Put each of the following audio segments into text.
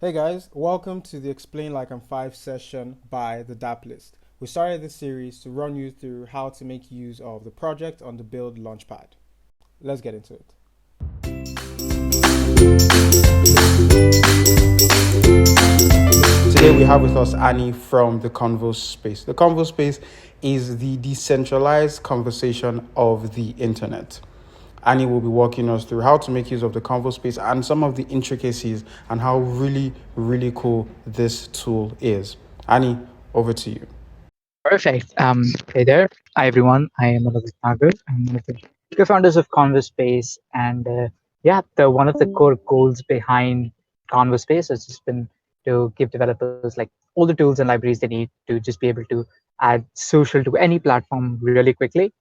Hey guys, welcome to the Explain Like I'm 5 session by the Dapp List. We started this series to run you through how to make use of the project on the Build Launchpad. Let's get into it. Today we have with us Annie from the Convo Space. The Convo Space is the decentralized conversation of the internet. Annie will be walking us through how to make use of the Convo Space and some of the intricacies and how really cool this tool is. Annie, over to you. Perfect. Hey there. Hi, everyone. I am Manoj Nagar. I'm one of the co-founders of Convo Space. And one of the core goals behind Convo Space has just been to give developers like all the tools and libraries they need to just be able to add social to any platform really quickly.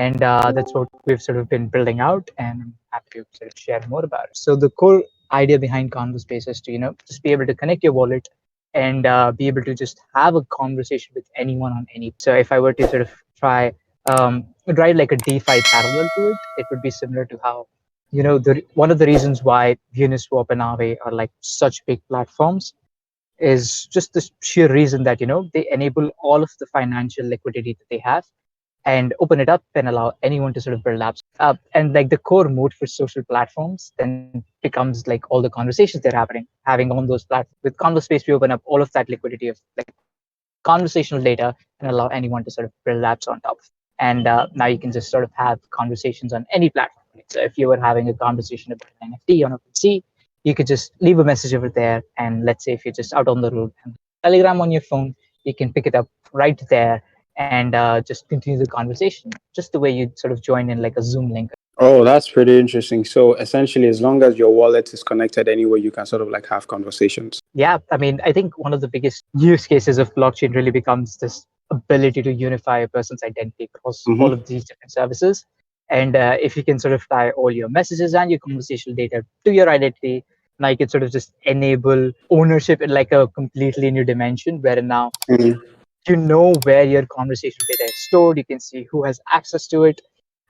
And that's what we've sort of been building out, and I'm happy to sort of share more about it. So the core idea behind Convo Space is to, just be able to connect your wallet and be able to just have a conversation with anyone on any. So if I were to sort of try write like a DeFi parallel to it, it would be similar to how, one of the reasons why Uniswap and Aave are like such big platforms is just the sheer reason that, they enable all of the financial liquidity that they have and open it up and allow anyone to sort of build apps. And like the core mode for social platforms then becomes like all the conversations they're having on those platforms. With Convo Space, we open up all of that liquidity of like conversational data and allow anyone to sort of build apps on top. And now you can just sort of have conversations on any platform. So if you were having a conversation about an NFT on OpenSea, you could just leave a message over there. And let's say if you're just out on the road and Telegram on your phone, you can pick it up right there and just continue the conversation, just the way you sort of join in like a Zoom link. Oh, that's pretty interesting. So essentially, as long as your wallet is connected anywhere, you can sort of like have conversations. Yeah, I mean, I think one of the biggest use cases of blockchain really becomes this ability to unify a person's identity across all Mm-hmm. of these different services. And if you can sort of tie all your messages and your conversational data to your identity, now you can sort of just enable ownership in like a completely new dimension, where now Mm-hmm. you know where your conversational data is stored, you can see who has access to it,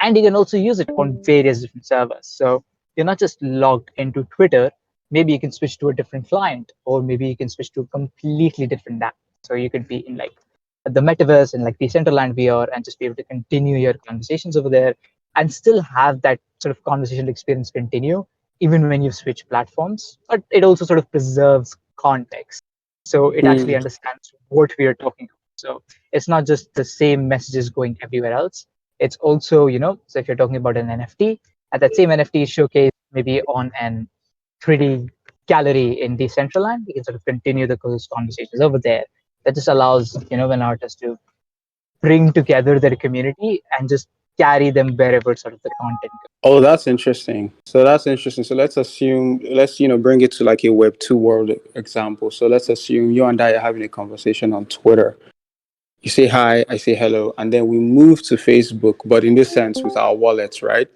and you can also use it on various different servers. So you're not just logged into Twitter, maybe you can switch to a different client, or maybe you can switch to a completely different app. So you could be in like the metaverse and like Decentralized VR and just be able to continue your conversations over there and still have that sort of conversational experience continue even when you switch platforms. But it also sort of preserves context. So it actually understands what we are talking about. So it's not just the same messages going everywhere else. It's also, so if you're talking about an NFT, and that same NFT is showcased maybe on an 3D gallery in Decentraland, you can sort of continue the those conversations over there. That just allows, an artist to bring together their community and just carry them wherever sort of the content goes. Oh, that's interesting. So that's interesting. So let's assume, let's, bring it to like a Web2 world example. So let's assume you and I are having a conversation on Twitter. You say hi, I say hello, and then we move to Facebook, but in this sense with our wallets, right?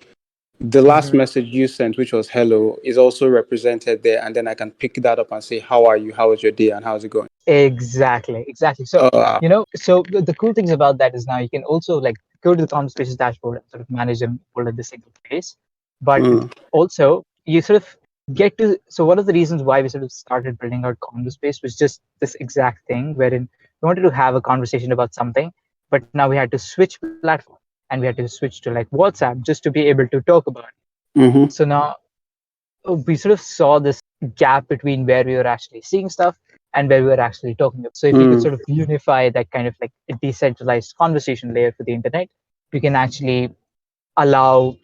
The last Mhm. message you sent, which was hello, is also represented there, and then I can pick that up and say, how are you? How was your day? And how's it going? Exactly. So, Uh, so the cool things about that is now you can also like go to the conversations dashboard and sort of manage them all at the single place. But mm, also you sort of get to, so one of the reasons why we sort of started building out Convo Space was just this exact thing wherein we wanted to have a conversation about something, but now we had to switch platform and we had to switch to like WhatsApp just to be able to talk about it. mm-hmm, So now we sort of saw this gap between where we were actually seeing stuff and where we were actually talking about. So if we could mm. sort of unify that kind of like a decentralized conversation layer for the internet, we can actually allow,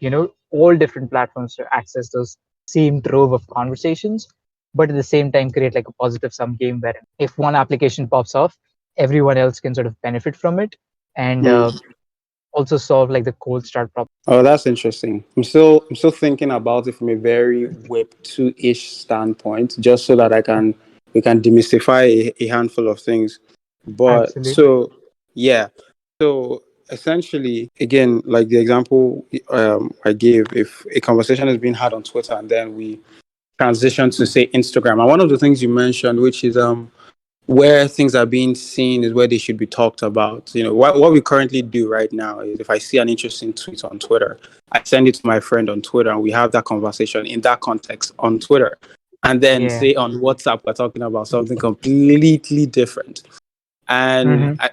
all different platforms to access those same trove of conversations, but at the same time create like a positive sum game where if one application pops off, everyone else can sort of benefit from it and Mm. also solve like the cold start problem. Oh, that's interesting. I'm still thinking about it from a very Web2-ish standpoint, just so that we can demystify a handful of things. But Absolutely. so yeah, so essentially, again, like the example I gave, if a conversation is being had on Twitter and then we transition to say Instagram, and one of the things you mentioned, which is where things are being seen is where they should be talked about. What we currently do right now is if I see an interesting tweet on Twitter, I send it to my friend on Twitter and we have that conversation in that context on Twitter. and then Yeah. say on WhatsApp we're talking about something completely different. And Mm-hmm.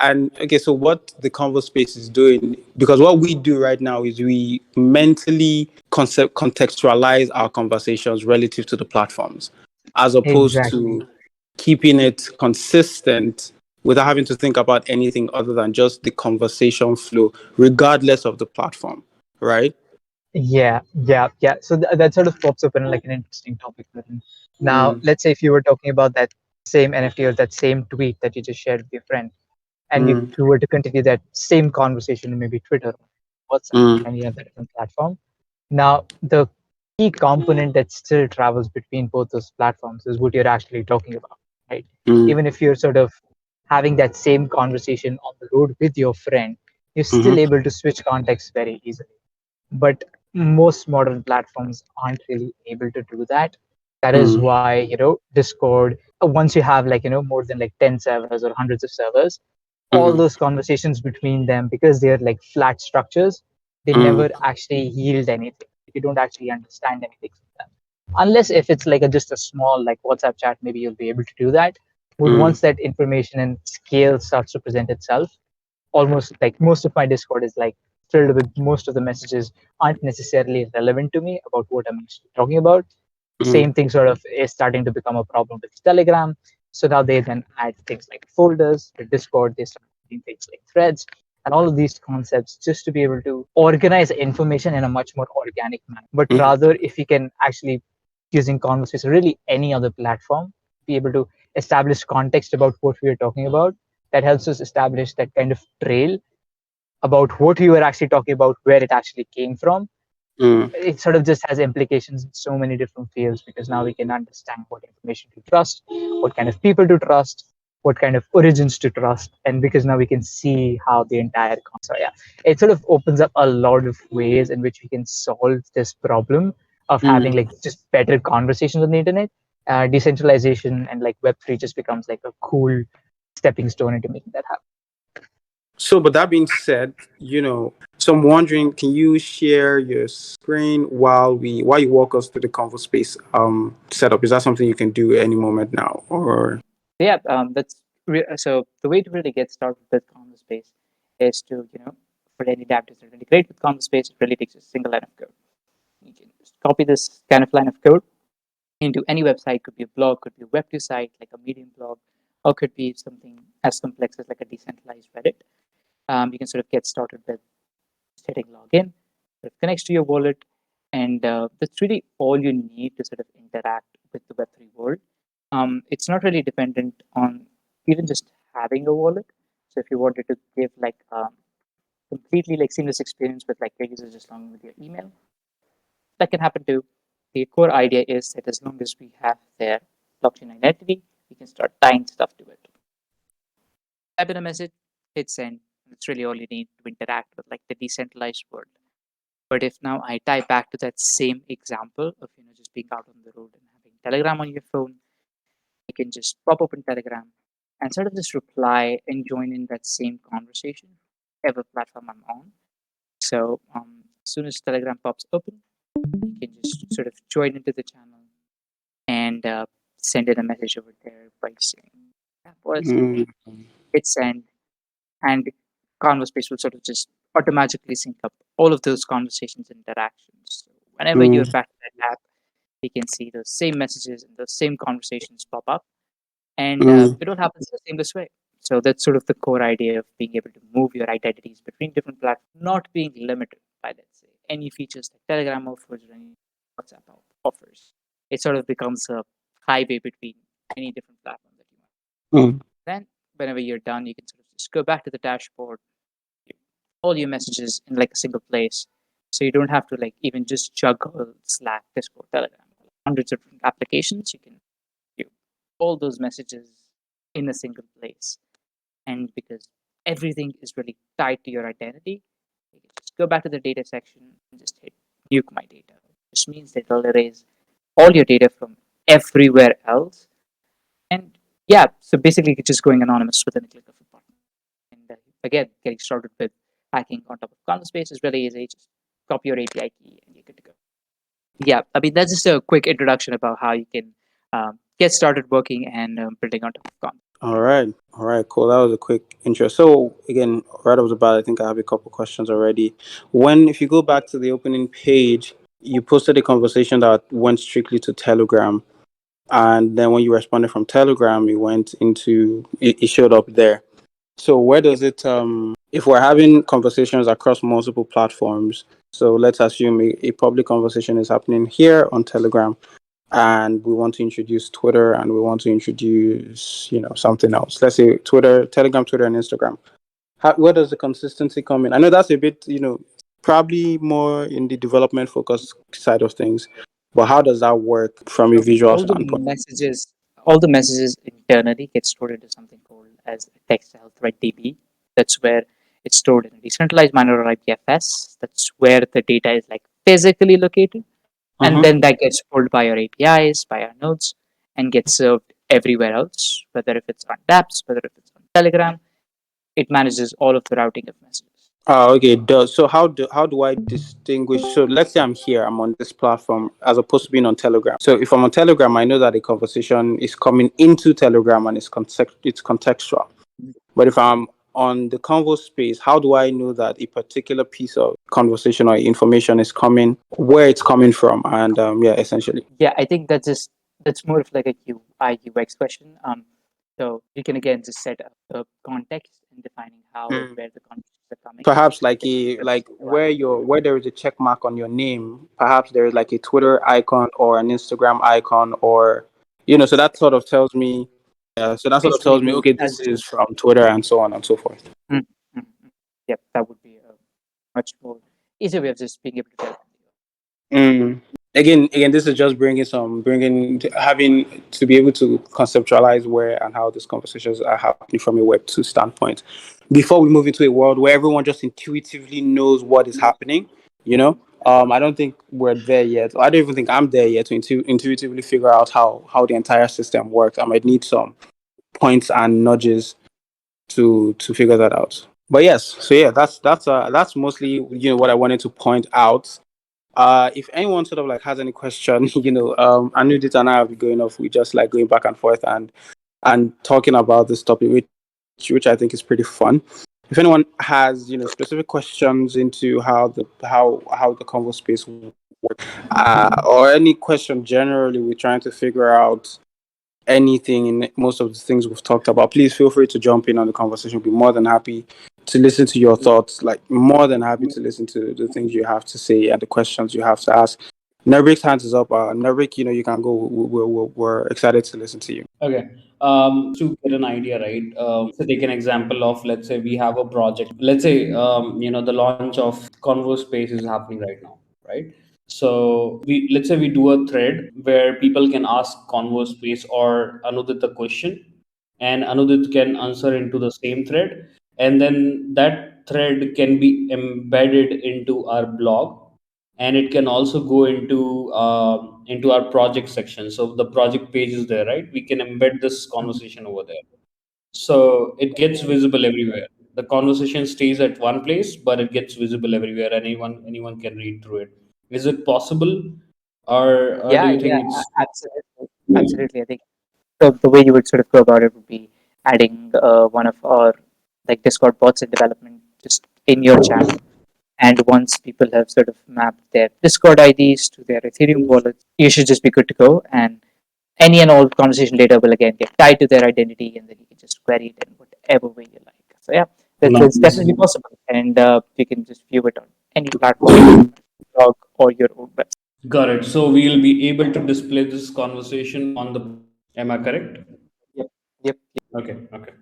and okay, so what the Convo Space is doing, because what we do right now is we mentally contextualize our conversations relative to the platforms, as opposed Exactly. to keeping it consistent without having to think about anything other than just the conversation flow, regardless of the platform, right? Yeah, yeah, yeah. So that sort of pops up in like an interesting topic. Wherein now, Mm, let's say if you were talking about that same NFT or that same tweet that you just shared with your friend, and if mm, you were to continue that same conversation in maybe Twitter, WhatsApp, mm, any other different platform, now the key component that still travels between both those platforms is what you're actually talking about, right? mm, Even if you're sort of having that same conversation on the road with your friend, you're still mm, able to switch context very easily. But most modern platforms aren't really able to do that. That is mm, why, Discord, once you have like, more than like 10 servers or hundreds of servers, all mm, those conversations between them, because they're like flat structures, they mm, never actually yield anything. You don't actually understand anything from them. Unless if it's like just a small like WhatsApp chat, maybe you'll be able to do that. But mm, once that information and scale starts to present itself, almost like most of my Discord is like filled with most of the messages aren't necessarily relevant to me about what I'm actually talking about. mm, Same thing sort of is starting to become a problem with Telegram. So now they then add things like folders to Discord. They start adding things like threads and all of these concepts just to be able to organize information in a much more organic manner. But mm, rather, if you can actually using Conversation, really any other platform, be able to establish context about what we are talking about, that helps us establish that kind of trail about what we were actually talking about, where it actually came from. mm, It sort of just has implications in so many different fields because now we can understand what information to trust, what kind of people to trust, what kind of origins to trust, and because now we can see how the entire so yeah, it sort of opens up a lot of ways in which we can solve this problem of having mm. like just better conversations on the internet. Decentralization and like Web3 just becomes like a cool stepping stone into making that happen. So, but that being said, so I'm wondering, can you share your screen while you walk us through the Convo Space setup? Is that something you can do any moment now, or? Yeah, so the way to really get started with Convo Space is to, for any Dapp List, really great with Convo Space. It really takes a single line of code. You can just copy this kind of line of code into any website. Could be a blog, could be a Web2 site like a Medium blog, or could be something as complex as like a decentralized Reddit. You can sort of get started with hitting login. It connects to your wallet, and that's really all you need to sort of interact with the Web3 world. It's not really dependent on even just having a wallet. So if you wanted to give like completely like seamless experience with like your users just logging with your email, that can happen too. The core idea is that as long as we have their blockchain identity, we can start tying stuff to it. Type in a message, hit send. That's really all you need to interact with like the decentralized world. But if now I tie back to that same example of just being out on the road and having Telegram on your phone, you can just pop open Telegram and sort of just reply and join in that same conversation, whatever platform I'm on. So as soon as Telegram pops open, you can just sort of join into the channel and send in a message over there by saying, yeah, boys, Mm, hit send, and Converspace will sort of just automatically sync up all of those conversations and interactions. So whenever you're mm, back to that app, you can see those same messages and those same conversations pop up, and mm, it all happens the seamless way. So that's sort of the core idea of being able to move your identities between different platforms, not being limited by, let's say, any features like Telegram offers or any WhatsApp offers. It sort of becomes a highway between any different platform that you want. mm, Then, whenever you're done, you can sort of just go back to the dashboard, all your messages in like a single place. So you don't have to like even just juggle Slack, Discord, Telegram, hundreds of different applications. You can do all those messages in a single place. And because everything is really tied to your identity, you can just go back to the data section and just hit nuke my data. This means that it'll erase all your data from everywhere else. And yeah, so basically it's just going anonymous within a click of a button. And again, getting started with hacking on top of Convo Space is really easy. Just copy your API key and you're good to go. Yeah, I mean that's just a quick introduction about how you can get started working and building on top of Convo. All right, cool. That was a quick intro. So again, right off the bat, I think I have a couple questions already. If you go back to the opening page, you posted a conversation that went strictly to Telegram, and then when you responded from Telegram, it showed up there. So where Yep. does it if we're having conversations across multiple platforms, so let's assume a public conversation is happening here on Telegram, and we want to introduce Twitter, and we want to introduce, something else. Let's say Twitter, Telegram, Twitter, and Instagram. Where does the consistency come in? I know that's a bit, probably more in the development focused side of things, but how does that work from a So visual standpoint? all the messages internally get stored into something called as a text health thread DB. That's where it's stored in a decentralized manner or IPFS. That's where the data is like physically located, and Mm-hmm. then that gets pulled by our APIs, by our nodes, and gets served everywhere else. Whether if it's on Dapps, whether if it's on Telegram, it manages all of the routing of messages. Oh, okay. It does. So how do I distinguish? So let's say I'm here, I'm on this platform as opposed to being on Telegram. So if I'm on Telegram, I know that the conversation is coming into Telegram and it's contextual. But if I'm on the Convo space, how do I know that a particular piece of conversation or information is coming, where it's coming from, and yeah, essentially. Yeah, I think that's more of like a UI UX question. So you can again just set up the context in defining how and where the conversations are coming. Perhaps like Then a set up like the UI. where there is a check mark on your name, perhaps there is like a Twitter icon or an Instagram icon, or so that sort of tells me, yeah, so that sort of tells me, Basically, okay, this as is from Twitter, and so on and so forth. mm, mm, mm. Yep, that would be a much more easier way of just being able to tell. Mm. Again, this is just having to be able to conceptualize where and how these conversations are happening from a Web 2 standpoint. Before we move into a world where everyone just intuitively knows what is happening, I don't think we're there yet. I don't even think I'm there yet to intuitively figure out how the entire system works. I might need some points and nudges to figure that out. But yes, so yeah, that's mostly what I wanted to point out. If anyone sort of like has any question, I knew this and I have been going off. We just like going back and forth and talking about this topic, which I think is pretty fun. If anyone has specific questions into how the Convo space works, or any question generally, we're trying to figure out anything in most of the things we've talked about, please feel free to jump in on the conversation. We'll be more than happy to listen to your thoughts, like more than happy to listen to the things you have to say and the questions you have to ask. Nebrik's hands is up. Nebrik, you can go. We're excited to listen to you. Okay. To get an idea, right? So take an example of, let's say we have a project. Let's say, the launch of Convo Space is happening right now, right? So let's say we do a thread where people can ask Convo Space or Anudit the question, and Anudit can answer into the same thread, and then that thread can be embedded into our blog, and it can also go into our project section. So the project page is there, right? We can embed this conversation over there, so it gets visible everywhere. The conversation stays at one place, but it gets visible everywhere. Anyone can read through it. Is it possible, or do Yeah, you yeah, think it's absolutely, absolutely. I think the way you would sort of go about it would be adding one of our like Discord bots in development just in your channel. And once people have sort of mapped their Discord IDs to their Ethereum wallets, you should just be good to go. And any and all conversation data will again get tied to their identity, and then you can just query it in whatever way you like. So yeah, that's nice? definitely possible, and you can just view it on any platform, blog, or your own website. Got it. So we'll be able to display this conversation on the. Am I correct? Yep, yep. Okay. Okay.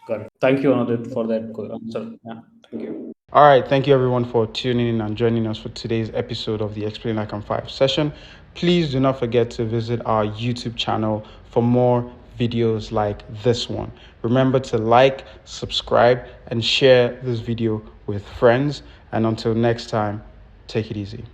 Got it. Thank you, Anudit, for that answer. Yeah. Thank you. All right, thank you everyone for tuning in and joining us for today's episode of the Explain Like I'm 5 session. Please do not forget to visit our YouTube channel for more videos like this one. Remember to like, subscribe, and share this video with friends. And until next time, take it easy.